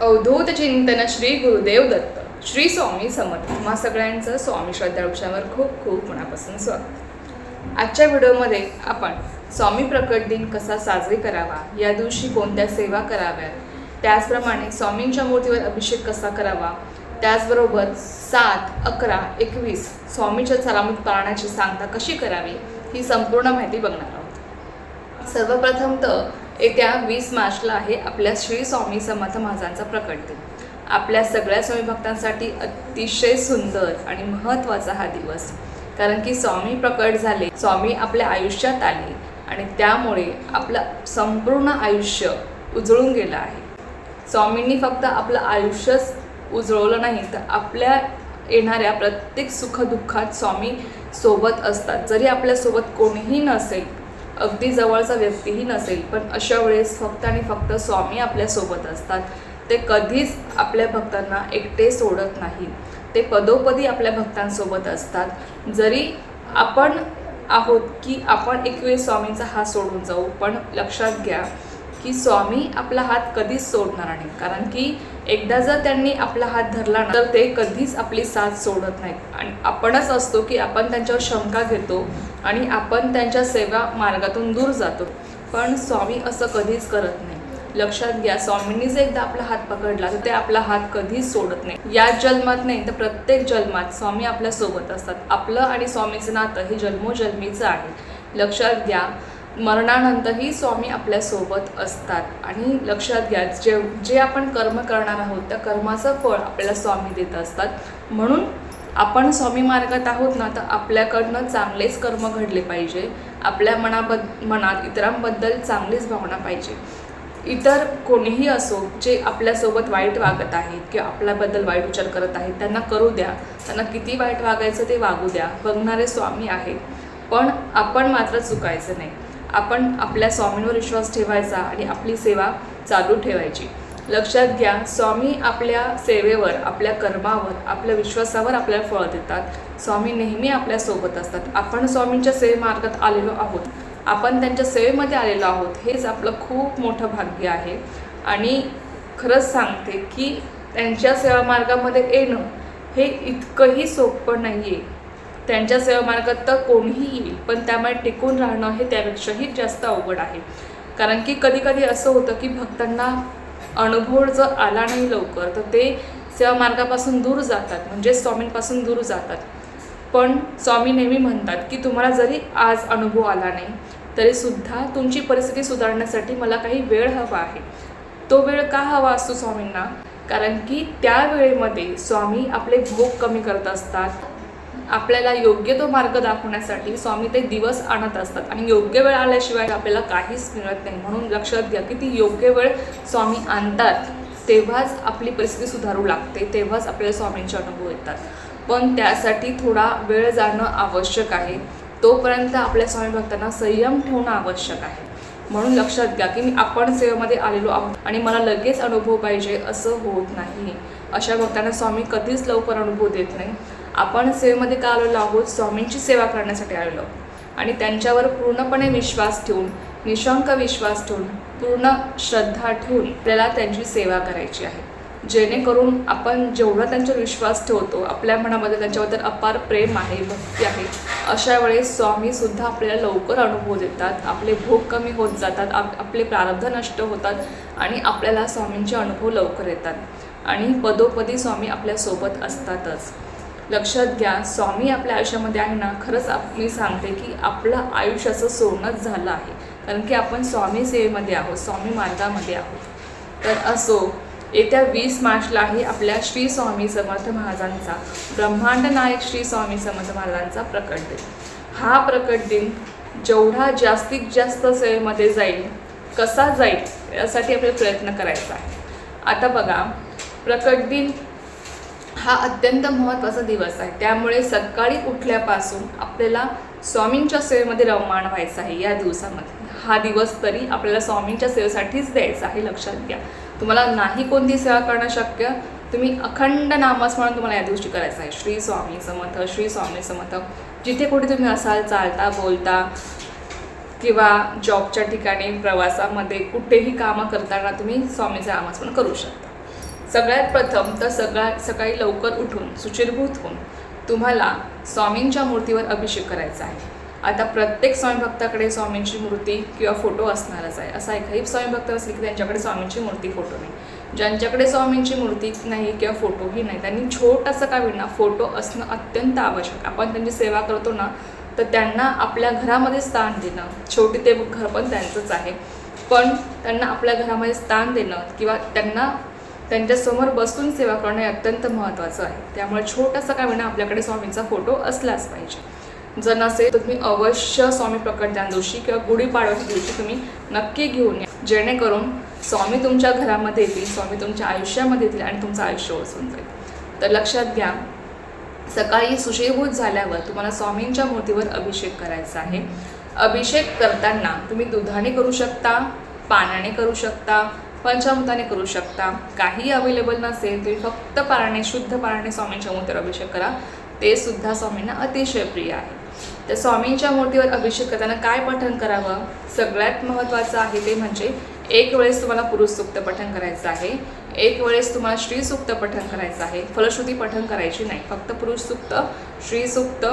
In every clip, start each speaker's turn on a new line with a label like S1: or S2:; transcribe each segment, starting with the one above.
S1: अवधूत चिंतन श्री गुरुदेव दत्त श्री स्वामी समर्थ तुम्हा सगळ्यांचं स्वामी श्रद्धावर खूप खूप मनापासून स्वागत। आजच्या व्हिडिओमध्ये आपण स्वामी प्रकट दिन कसा साजरी करावा, या दिवशी कोणत्या सेवा कराव्यात, त्याचप्रमाणे स्वामींच्या मूर्तीवर अभिषेक कसा करावा, त्याचबरोबर 7, 11, 21 स्वामीच्या सलामत पाळण्याची सांगता कशी करावी, ही संपूर्ण माहिती बघणार आहोत। सर्वप्रथम तर येत्या 20 मार्चला आहे आपल्या श्री स्वामी समर्थ महाराजांचा प्रकट दिन। आपल्या सगळ्या स्वामी भक्तांसाठी अतिशय सुंदर आणि महत्त्वाचा हा दिवस, कारण की स्वामी प्रकट झाले, स्वामी आपल्या आयुष्यात आले आणि त्यामुळे आपलं संपूर्ण आयुष्य उजळून गेलं आहे। स्वामींनी फक्त आपलं आयुष्यच उजळवलं नाही, तर आपल्या येणाऱ्या प्रत्येक सुखदुःखात स्वामी सोबत असतात। जरी आपल्यासोबत कोणीही नसेल, अगदी जवळचा व्यक्तीही नसेल, पण अशा वेळेस फक्त आणि फक्त स्वामी आपल्यासोबत असतात। ते कधीच आपल्या भक्तांना एकटे सोडत नाही, ते पदोपदी आपल्या भक्तांसोबत असतात। जरी आपण आहोत की आपण एक वेळ स्वामींचा हात सोडून जाऊ, पण लक्षात घ्या की स्वामी आपला हात कधीच सोडणार नाही, कारण की एकदा जर त्यांनी आपला हात धरला ना, तर ते कधीच आपली साथ सोडत नाहीत। आणि आपणच असतो की आपण त्यांच्यावर शंका घेतो आणि आपण त्यांच्या सेवा मार्गातून दूर जातो, पण स्वामी असं कधीच करत नाही। लक्षात घ्या, स्वामींनीच एकदा आपला हात पकडला तर ते आपला हात कधीच सोडत नाही। याच जन्मात नाही तर प्रत्येक जन्मात स्वामी आपल्या सोबत असतात। आपलं आणि स्वामीचं नातं हे जन्मोजन्मीचं आहे। लक्षात घ्या, मरणानंतरही स्वामी आपल्यासोबत असतात। आणि लक्षात घ्या, जे आपण कर्म करणार आहोत त्या कर्माचं फळ आपल्याला स्वामी देत असतात। म्हणून आपण स्वामी मार्गात आहोत ना, तर आपल्याकडनं चांगलेच कर्म घडले पाहिजे। आपल्या मनात इतरांबद्दल चांगलीच भावना पाहिजे। इतर कोणीही असो जे आपल्यासोबत वाईट वागत आहेत किंवा आपल्याबद्दल वाईट विचार करत आहेत, त्यांना करू द्या, त्यांना किती वाईट वागायचं ते वागू द्या, बघणारे स्वामी आहेत। पण आपण मात्र चुकायचं नाही। आपण आपल्या स्वामींवर विश्वास ठेवायचा आणि आपली सेवा चालू ठेवायची। लक्षात घ्या, स्वामी आपल्या सेवेवर, आपल्या कर्मावर, आपल्या विश्वासावर आपल्याला फळ देतात। स्वामी नेहमी आपल्यासोबत असतात। आपण स्वामींच्या सेवे मार्गात आलेलो आहोत, आपण त्यांच्या सेवेमध्ये आलेलो आहोत, हेच आपलं खूप मोठं भाग्य आहे। आणि खरंच सांगते की त्यांच्या सेवा मार्गामध्ये येणं हे इतकंही सोपं नाही आहे। त्यांच्या सेवा मार्गात तर कोणीही येईल, पण त्यामुळे टिकून राहणं हे त्यापेक्षाही जास्त अवघड आहे। कारण की कधी कधी असं होतं की भक्तांना अनुभव जर आला नाही लवकर, तर ते सेवा मार्गापासून दूर जातात, म्हणजे स्वामींपासून दूर जातात। पण स्वामी नेहमी म्हणतात की तुम्हाला जरी आज अनुभव आला नाही, तरीसुद्धा तुमची परिस्थिती सुधारण्यासाठी मला काही वेळ हवा आहे। तो वेळ का हवा असतो स्वामींना? कारण की त्या वेळेमध्ये स्वामी आपले भोग कमी करत असतात। आपल्याला योग्य तो मार्ग दाखवण्यासाठी स्वामी ते दिवस आणत असतात, आणि योग्य वेळ आल्याशिवाय आपल्याला काहीच मिळत नाही। म्हणून लक्षात घ्या की ती योग्य वेळ स्वामी आणतात, तेव्हाच आपली परिस्थिती सुधारू लागते, तेव्हाच आपल्याला स्वामींचे अनुभव येतात। पण त्यासाठी थोडा वेळ जाणं आवश्यक आहे। तोपर्यंत आपल्या स्वामी भक्तांना संयम ठेवणं आवश्यक आहे। म्हणून लक्षात घ्या की आपण सेवेमध्ये आलेलो आहोत आणि मला लगेच अनुभव पाहिजे असं होत नाही। अशा भक्तांना स्वामी कधीच लवकर अनुभव देत नाही। आपण सेवेमध्ये का आलेलो आहोत? स्वामींची सेवा करण्यासाठी आलेलो आहोत, आणि त्यांच्यावर पूर्णपणे विश्वास ठेवून, निशंक विश्वास ठेवून, पूर्ण श्रद्धा ठेवून आपल्याला त्यांची सेवा करायची आहे। जेणेकरून आपण जेवढा त्यांच्यावर विश्वास ठेवतो, आपल्या मनामध्ये त्यांच्याबद्दल अपार प्रेम आहे, भक्ती आहे, अशा वेळेस स्वामीसुद्धा आपल्याला लवकर अनुभव देतात। आपले भोग कमी होत जातात, आपले प्रारब्ध नष्ट होतात आणि आपल्याला स्वामींचे अनुभव लवकर येतात, आणि पदोपदी स्वामी आपल्यासोबत असतातच। लक्षात घ्या, स्वामी आपल्या आयुष्यामध्ये आहे ना, खरंच मी सांगते की आपलं आयुष्याचं सोनंच झालं आहे, कारण की आपण स्वामी सेवेमध्ये आहोत, स्वामी मार्गामध्ये आहोत। तर असो, येत्या 20 मार्चला आहे आपल्या श्री स्वामी समर्थ महाराजांचा, ब्रह्मांड नायक श्री स्वामी समर्थ महाराजांचा प्रकट दिन। हा प्रकट दिन जेवढा जास्तीत जास्त सेवेमध्ये जाईल, कसा जाईल, यासाठी आपल्याला प्रयत्न करायचा आहे। आता बघा, प्रकट दिन हा अत्यंत महत्त्वाचा दिवस आहे, त्यामुळे सकाळी उठल्यापासून आपल्याला स्वामींच्या सेवेमध्ये रममाण व्हायचं आहे। या दिवसामध्ये हा दिवस तरी आपल्याला स्वामींच्या सेवेसाठीच द्यायचा आहे। लक्षात घ्या, तुम्हाला नाही कोणती सेवा करणं शक्य, तुम्ही अखंड नामस्मरण तुम्हाला या दिवशी करायचं आहे। श्री स्वामी समर्थ, श्री स्वामी समर्थ। जिथे कुठे तुम्ही असाल, चालता बोलता किंवा जॉबच्या ठिकाणी, प्रवासामध्ये, कुठेही कामं करताना तुम्ही स्वामीचं नामस्मरण करू शकता। सगळ्यात प्रथम तर सकाळी लवकर उठून सुचिरभूत होऊन तुम्हाला स्वामींच्या मूर्तीवर अभिषेक करायचा आहे. आता प्रत्येक स्वामी भक्ताकडे स्वामींची मूर्ती किंवा फोटो असणारच आहे. असा एकही स्वामी भक्त असेल की त्यांच्याकडे स्वामींची मूर्ती फोटो नाही. ज्यांच्याकडे स्वामींची मूर्ती नाही किंवा फोटोही नाही त्यांनी छोटासा का विना फोटो असणं अत्यंत आवश्यक. आपण त्यांची सेवा करतो ना तर त्यांना आपल्या घरामध्ये स्थान देणं, छोटी ते घर पण त्यांचंच आहे, पण त्यांना आपल्या घरामध्ये स्थान देणं किंवा त्यांना त्यांच्यासमोर बसून सेवा करणं हे अत्यंत महत्त्वाचं आहे. त्यामुळे छोटासा का विना आपल्याकडे स्वामींचा फोटो असलाच पाहिजे. जर नसेल तर तुम्ही अवश्य स्वामी प्रकटदिना दिवशी किंवा गुढीपाडव्याच्या दिवशी तुम्ही नक्की घेऊन या, जेणेकरून स्वामी तुमच्या घरामध्ये येतील, स्वामी तुमच्या आयुष्यामध्ये येतील आणि तुमचं आयुष्य वसून जाईल. तर लक्षात घ्या, सकाळी सुशेभूत झाल्यावर तुम्हाला स्वामींच्या मूर्तीवर अभिषेक करायचा आहे. अभिषेक करताना तुम्ही दुधाने करू शकता, पाण्याने करू शकता, पंचामृताने करू शकता. काही अवेलेबल नसेल तुम्ही फक्त पाण्याने, शुद्ध पाण्याने स्वामींच्या मूर्तीवर अभिषेक करा, ते सुद्धा स्वामींना अतिशय प्रिय आहे. तर स्वामींच्या मूर्तीवर अभिषेक करताना काय पठण करावं, सगळ्यात महत्त्वाचं आहे ते म्हणजे एक वेळेस तुम्हाला पुरुष सूक्त पठण करायचं आहे, एक वेळेस तुम्हाला श्री सूक्त पठण करायचं आहे. फलश्रुती पठण करायची नाही, फक्त पुरुष सूक्त, श्री सूक्त,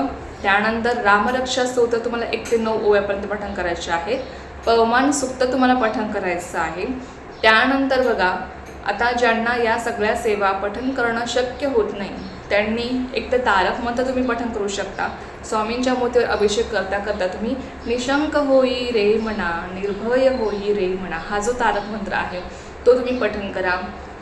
S1: त्यानंतर रामरक्षा स्तोत्र तुम्हाला 1 ते 9 ओव्यापर्यंत पठण करायचे आहेत. पवमान सूक्त तुम्हाला पठण करायचं आहे. त्यानंतर बघा, आता ज्यांना या सगळ्या सेवा पठण करणं शक्य होत नाही त्यांनी एक तर तारक मंत्र तुम्ही पठण करू शकता. स्वामींच्या मूर्तीवर अभिषेक करता करता तुम्ही निशंक होई रे म्हणा, निर्भय होई रे म्हणा, हा जो तारक मंत्र आहे तो तुम्ही पठण करा.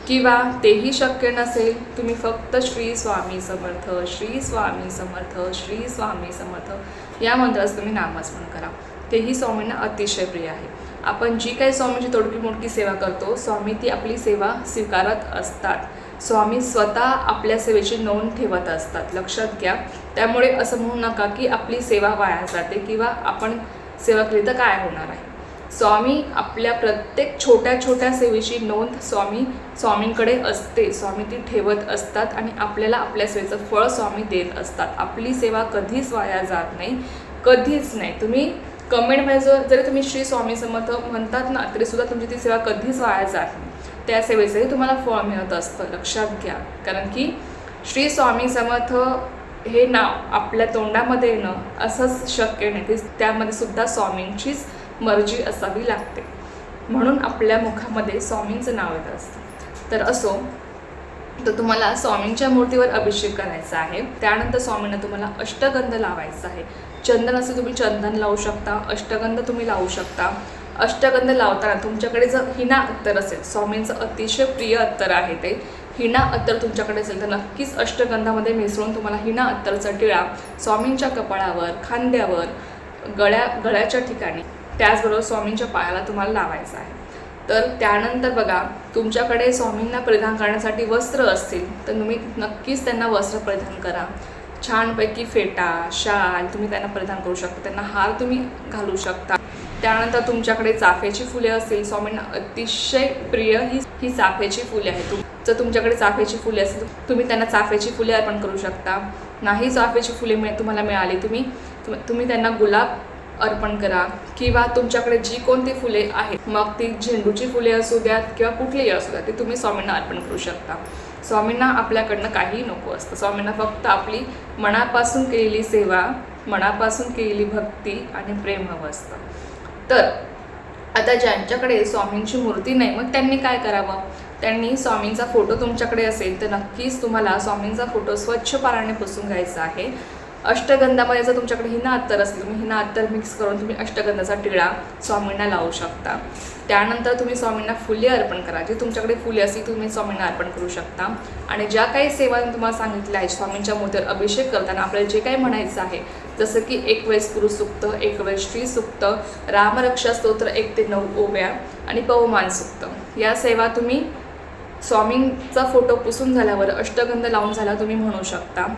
S1: किंवा तेही शक्य नसेल तुम्ही फक्त श्री स्वामी समर्थ, श्री स्वामी समर्थ, श्री स्वामी समर्थ या मंत्राचं तुम्ही नामस्मरण करा. तेही स्वामींना अतिशय प्रिय आहे. आपण जी काही स्वामींची तोडकी मोडकी सेवा करतो, स्वामी ती आपली सेवा स्वीकारत असतात. स्वामी स्वतः आपल्या सेवेची नोंद ठेवत असतात, लक्षात घ्या. त्यामुळे असं म्हणू नका की आपली सेवा वाया जाते किंवा आपण सेवा केली तर काय होणार आहे. स्वामी आपल्या प्रत्येक छोट्या छोट्या सेवेची नोंद स्वामींकडे असते, स्वामी ती ठेवत असतात आणि आपल्याला आपल्या सेवेचं फळ स्वामी देत असतात. आपली सेवा कधीच वाया जात नाही, कधीच नाही. तुम्ही कमेंटमध्ये जरी तुम्ही श्री स्वामी समर्थ म्हणतात ना तरीसुद्धा तुमची ती सेवा कधीच वाया जात नाही, त्या सेवेचंही तुम्हाला फळ मिळत असतं, लक्षात घ्या. कारण की श्री स्वामी समर्थ हे नाव आपल्या तोंडामध्ये येणं असंच शक्य नाही, त्यामध्ये सुद्धा स्वामींचीच मर्जी असावी लागते, म्हणून आपल्या मुखामध्ये स्वामींचं नाव येत असतं. तर असो, तर तुम्हाला स्वामींच्या मूर्तीवर अभिषेक करायचा आहे. त्यानंतर स्वामींना तुम्हाला अष्टगंध लावायचा आहे. चंदन असेल तुम्ही चंदन लावू शकता, अष्टगंध तुम्ही लावू शकता. अष्टगंध लावताना तुमच्याकडे जर हिना अत्तर असेल, स्वामींचं अतिशय प्रिय अत्तर आहे ते, हिना अत्तर तुमच्याकडे असेल तर नक्कीच अष्टगंधामध्ये मिसळून तुम्हाला हिना अत्तरचा टिळा स्वामींच्या कपाळावर, खांद्यावर, गळ्याच्या ठिकाणी, त्याचबरोबर स्वामींच्या पायाला तुम्हाला लावायचं आहे. तर त्यानंतर बघा, तुमच्याकडे स्वामींना परिधान करण्यासाठी वस्त्र असतील तर तुम्ही नक्कीच त्यांना वस्त्र परिधान करा. छानपैकी फेटा, शाल तुम्ही त्यांना परिधान करू शकता, त्यांना हार तुम्ही घालू शकता. त्यानंतर तुमच्याकडे चाफ्याची फुले असतील, स्वामींना अतिशय प्रिय ही चाफ्याची फुले आहेत. जर तुमच्याकडे चाफ्याची फुले असतील तुम्ही त्यांना चाफ्याची फुले अर्पण करू शकता. नाही चाफ्याची फुले तुम्हाला मिळाली तुम्ही त्यांना गुलाब अर्पण करा. किंवा तुमच्याकडे जी कोणती फुले आहेत, मग ती झेंडूची फुले असू द्यात किंवा कुठलीही असू द्यात, ती तुम्ही स्वामींना अर्पण करू शकता. स्वामींना आपल्याकडनं काहीही नको असतं, स्वामींना फक्त आपली मनापासून केलेली सेवा, मनापासून केलेली भक्ती आणि प्रेम हवं असतं. तर आता ज्यांच्याकडे स्वामींची मूर्ती नाही मग त्यांनी काय करावं, त्यांनी स्वामींचा फोटो तुमच्याकडे असेल तर नक्कीच तुम्हाला स्वामींचा फोटो स्वच्छ पाण्याने पुसून घ्यायचा आहे. अष्टगंधामध्ये जर तुमच्याकडे हिना अत्तर असेल, तुम्ही हिना अत्तर मिक्स करून तुम्ही अष्टगंधाचा टिळा स्वामींना लावू शकता. त्यानंतर तुम्ही स्वामींना फुले अर्पण करा. जी तुमच्याकडे फुले असतील तुम्ही स्वामींना अर्पण करू शकता. आणि ज्या काही सेवा तुम्हाला सांगितल्या आहेत, स्वामींच्या मूर्तीवर अभिषेक करताना आपल्याला जे काही म्हणायचं आहे, जसं की एक वेळेस पुरुष सूक्त, एक वेळेस श्री सूक्त, रामरक्षा स्तोत्र 1 ते 9 ओव्या आणि पवमान सूक्त, या सेवा तुम्ही स्वामींचा फोटो पुसून झाल्यावर अष्टगंध लावून झाल्यावर तुम्ही म्हणू शकता.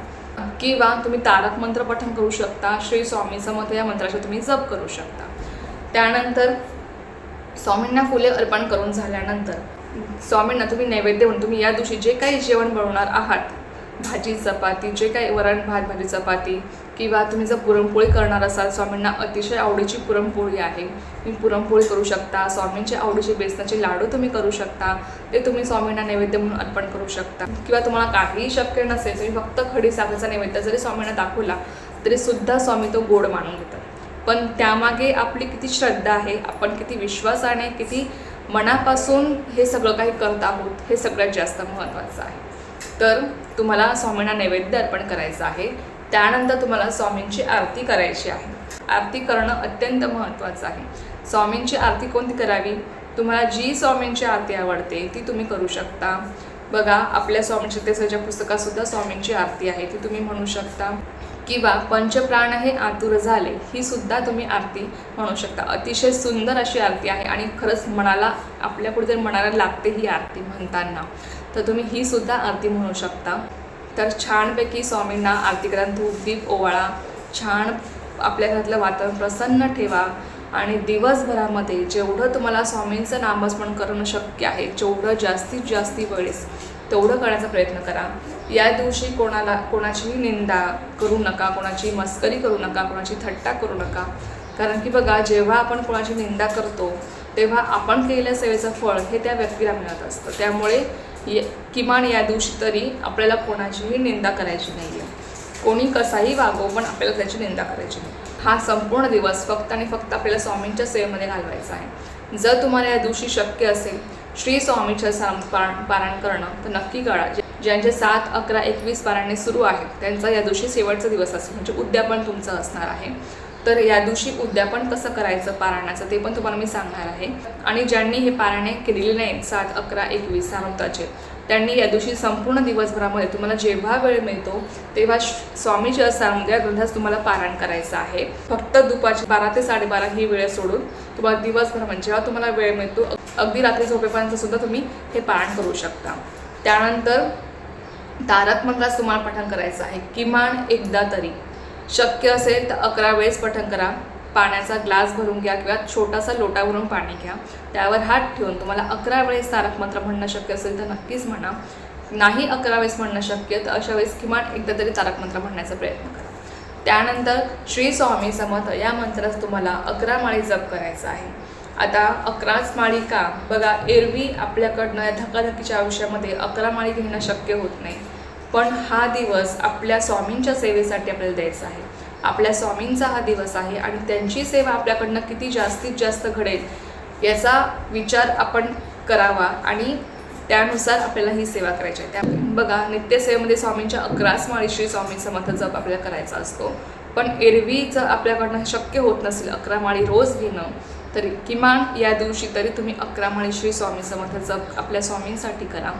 S1: किंवा तुम्ही तारक मंत्र पठण करू शकता. श्री स्वामी समर्थ या मंत्राचा तुम्ही जप करू शकता. त्यानंतर स्वामींना फुले अर्पण करून झाल्यानंतर स्वामींना तुम्ही नैवेद्य म्हणून तुम्ही या दिवशी जे काही जेवण बनवणार आहात भाजी चपाती, जे काही वरण भात भाजी चपाती, किंवा तुम्ही जर पुरणपोळी करणार असाल, स्वामींना अतिशय आवडीची पुरणपोळी आहे, तुम्ही पुरणपोळी करू शकता. स्वामींचे आवडीचे बेसनाचे लाडू तुम्ही करू शकता, ते तुम्ही स्वामींना नैवेद्य म्हणून अर्पण करू शकता. किंवा तुम्हाला काहीही शक्य नसेल, तुम्ही फक्त खडी साखरेचा नैवेद्य जरी स्वामींना दाखवला तरी सुद्धा स्वामी तो गोड मानून घेतात. पण त्यामागे आपली किती श्रद्धा आहे, आपण किती विश्वासाने, किती मनापासून हे सगळं काही करत आहोत, हे सगळ्यात जास्त महत्त्वाचं आहे. तर तुम्हाला स्वामींना नैवेद्य अर्पण करायचं आहे. त्यानंतर तुम्हाला स्वामींची आरती करायची आहे. आरती करणं अत्यंत महत्त्वाचं आहे. स्वामींची आरती कोणती करावी? तुम्हाला जी स्वामींची आरती आवडते ती तुम्ही करू शकता. बघा, आपल्या स्वामी सत्यसाईच्या पुस्तकातसुद्धा स्वामींची आरती आहे, ती तुम्ही म्हणू शकता. किंवा पंचप्राण हे आतुर झाले, ही सुद्धा तुम्ही आरती म्हणू शकता. अतिशय सुंदर अशी आरती आहे आणि खरंच मनाला, आपल्या कुठेतरी मनाला लागते ही आरती म्हणताना. तर तुम्ही ही सुद्धा आरती म्हणू शकता. तर छानपैकी स्वामींना आरती करा, धूप दीप ओवाळा, छान आपल्या घरातलं वातावरण प्रसन्न ठेवा आणि दिवसभरामध्ये जेवढं तुम्हाला स्वामींचं नामस्मरण करणं शक्य आहे, जेवढं जास्तीत जास्त वेळेस तेवढं करण्याचा प्रयत्न करा. या दिवशी कोणाचीही निंदा करू नका, कोणाची मस्करी करू नका, कोणाची थट्टा करू नका. कारण की बघा, जेव्हा आपण कोणाची निंदा करतो तेव्हा आपण केलेल्या सेवेचं फळ हे त्या व्यक्तीला मिळत असतं. त्यामुळे किमान या दिवशी तरी आपल्याला कोणाचीही निंदा करायची नाही आहे. कोणी कसाही वागो, पण आपल्याला त्याची निंदा करायची नाही. हा संपूर्ण दिवस फक्त आणि फक्त आपल्याला स्वामींच्या सेवेमध्ये घालवायचा आहे. जर तुम्हाला या दिवशी शक्य असेल श्री स्वामीचं पारायण करणं तर नक्की करा. ज्यांचे 7, 11, 21 पारायणे सुरू आहेत त्यांचा या दिवशी शेवटचा दिवस असेल, म्हणजे उद्यापन तुमचं असणार आहे. तर या दिवशी उद्यापन कसं करायचं पारायणाचं ते पण तुम्हाला मी सांगणार आहे. आणि ज्यांनी हे पारायणे केलेले नाहीत 7, 11, 21 सामंताचे, त्यांनी या दिवशी संपूर्ण दिवसभरामध्ये तुम्हाला जेव्हा वेळ मिळतो तेव्हा स्वामी चरितामृत या ग्रंथास तुम्हाला पारायण करायचं आहे. फक्त दुपारची 12 ते 12:30 ही वेळ सोडून तुम्हाला दिवसभरामध्ये जेव्हा तुम्हाला वेळ मिळतो, अगदी रात्री झोपेपर्यंत सुद्धा तुम्ही हे पारायण करू शकता. त्यानंतर तारक मंत्रास तुम्हाला पठण करायचं आहे. किमान एकदा तरी, शक्य असेल तर 11 वेळेस पठण करा. पाण्याचा ग्लास भरून घ्या किंवा छोटासा लोटा भरून पाणी घ्या, त्यावर हात ठेवून तुम्हाला 11 वेळेस तारक मंत्र म्हणणं शक्य असेल तर नक्कीच म्हणा. नाही 11 वेळेस म्हणणं शक्य तर अशा वेळेस किमान एकदा तरी तारक मंत्र म्हणण्याचा प्रयत्न करा. त्यानंतर श्री स्वामी समर्थ या मंत्रास तुम्हाला 11 माळी जप करायचा आहे. आता 11च माळी का? बघा, एरवी आपल्याकडनं या धकाधकीच्या आयुष्यामध्ये 11 माळी घेणं शक्य होत नाही, पण हा दिवस आपल्या स्वामींच्या सेवेसाठी आपल्याला द्यायचा आहे. आपल्या स्वामींचा हा दिवस आहे आणि त्यांची सेवा आपल्याकडनं किती जास्तीत जास्त घडेल याचा विचार आपण करावा आणि त्यानुसार आपल्याला ही सेवा करायची आहे. त्यामुळे बघा, नित्यसेवेमध्ये स्वामींच्या 11च माळी श्री स्वामी समर्थ जप आपल्याला करायचा असतो. पण एरवी जर आपल्याकडनं शक्य होत नसेल 11 माळी रोज घेणं, तरी किमान या दिवशी तरी तुम्ही 11 माळी श्री स्वामी समर्थ जप आपल्या स्वामींसाठी करा.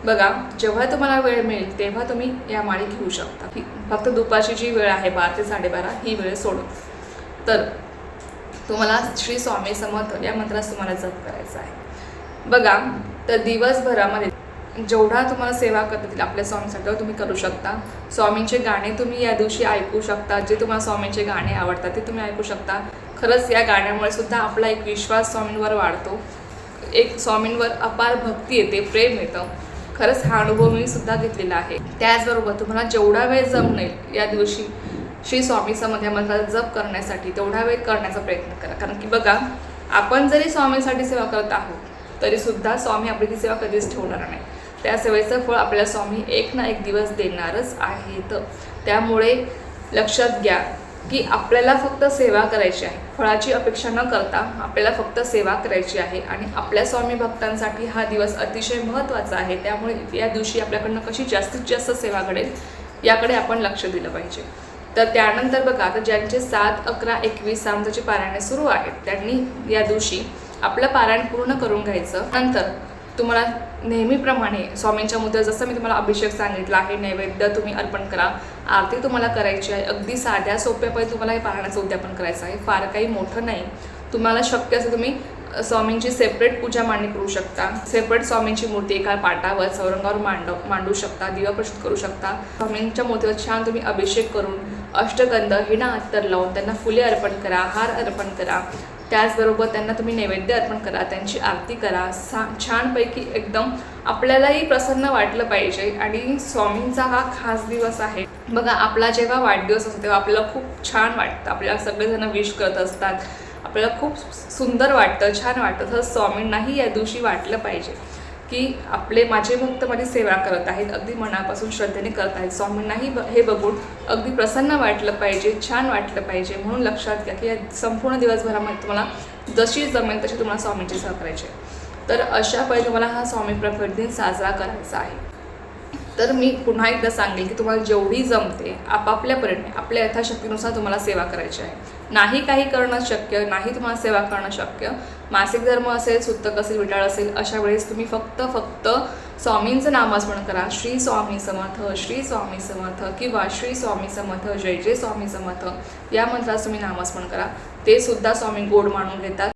S1: बघा, जेव्हा तुम्हाला वेळ मिळेल तेव्हा तुम्ही या माळी घेऊ शकता. फक्त दुपारची जी वेळ आहे 12 ते 12:30 ही वेळ सोडून. तर तुम्हाला श्री स्वामी समर्थ या मंत्रास तुम्हाला जप करायचा आहे. बघा, तर दिवसभरामध्ये जेवढा तुम्हाला सेवा करता येईल आपल्या स्वामींसाठी तेव्हा तुम्ही करू शकता. स्वामींचे गाणे तुम्ही या दिवशी ऐकू शकता. जे तुम्हाला स्वामींचे गाणे आवडतात ते तुम्ही ऐकू शकता. खरंच या गाण्यामुळे सुद्धा आपला एक विश्वास स्वामींवर वाढतो, एक स्वामींवर अपार भक्ती येते, प्रेम येतं. खरंच हा अनुभव मी सुद्धा घेतलेला आहे. त्याचबरोबर तुम्हाला जेवढा वेळ जमेल या दिवशी श्री स्वामी समर्थ या मंत्राचा जप करण्यासाठी तेवढा वेळ करण्याचा प्रयत्न करा. कारण की बघा, आपण जरी स्वामींसाठी सेवा करत आहोत तरी सुद्धा स्वामी आपली ती सेवा कधीच ठेवणार नाही. त्या सेवेचं फळ आपल्याला स्वामी एक ना एक दिवस देणारच आहेत. त्यामुळे लक्षात घ्या की आपल्याला फक्त सेवा करायची आहे, फळाची अपेक्षा न करता आपल्याला फक्त सेवा करायची आहे. आणि आपल्या स्वामी भक्तांसाठी हा दिवस अतिशय महत्त्वाचा आहे. त्यामुळे या दिवशी आपल्याकडनं कशी जास्तीत जास्त सेवा घडेल याकडे आपण लक्ष दिलं पाहिजे. तर त्यानंतर बघा, आता ज्यांचे 7, 11, 21 सामंताची पारायणे सुरू आहेत त्यांनी या दिवशी आपलं पारायण पूर्ण करून घ्यायचं. नंतर तुम्हाला नेहमीप्रमाणे स्वामींच्या मुद्द्यात जसं मी तुम्हाला अभिषेक सांगितला आहे, नैवेद्य तुम्ही अर्पण करा, आरती तुम्हाला करायची आहे. अगदी साध्या सोप्यापणे तुम्हाला हे पारायणाचं उद्यापन करायचं आहे. फार काही मोठं नाही. तुम्हाला शक्य असेल तुम्ही स्वामींची सेपरेट पूजा मांडणी करू शकता. सेपरेट स्वामींची मूर्ती एका पाटावर चौरंगावर मांडू शकता, दिवा प्रज्वलित करू शकता. स्वामींच्या मूर्तीवर छान तुम्ही अभिषेक करून अष्टगंध, हिना अत्तर लावून त्यांना फुले अर्पण करा, हार अर्पण करा. त्याचबरोबर त्यांना तुम्ही नैवेद्य अर्पण करा, त्यांची आरती करा, छानपैकी एकदम आपल्यालाही प्रसन्न वाटलं पाहिजे. आणि स्वामींचा हा खास दिवस आहे बघा. आपला जेव्हा वाढदिवस असतो तेव्हा आपल्याला खूप छान वाटतं, आपल्याला सगळेजण विश करत असतात, आपल्याला खूप सुंदर वाटतं, छान वाटतं. तर स्वामींनाही या दिवशी वाटलं पाहिजे की माझे भक्त माझी सेवा करत आहेत, अगदी मनापासून श्रद्धेने करत आहेत. स्वामींनाही हे बघून अगदी प्रसन्न वाटलं पाहिजे, छान वाटलं पाहिजे. म्हणून लक्षात घ्या की या संपूर्ण दिवसभरामध्ये तुम्हाला जशी जमेल तशी तुम्हाला स्वामींची सेवा करायची आहे. तर अशा पद्धतीने तुम्हाला हा स्वामी प्रकट दिन साजरा करायचा आहे. तर मी पुन्हा एकदा सांगेल की तुम्हाला जेवढी जमते आपापल्या परीने आपल्या यथाशक्तीनुसार तुम्हाला सेवा करायची आहे. नाही काही करणं शक्य, नाही तुम्हाला सेवा करणं शक्य, मासिक धर्म असेल, सुत्तक असेल, विटाळ असेल, अशा वेळेस तुम्ही फक्त स्वामींचं नामस्मरण करा. श्री स्वामी समर्थ, श्री स्वामी समर्थ किंवा श्री स्वामी समर्थ, जय जय स्वामी समर्थ या मंत्रास तुम्ही नामस्मरण करा. ते सुद्धा स्वामी गोड मानून घेतात.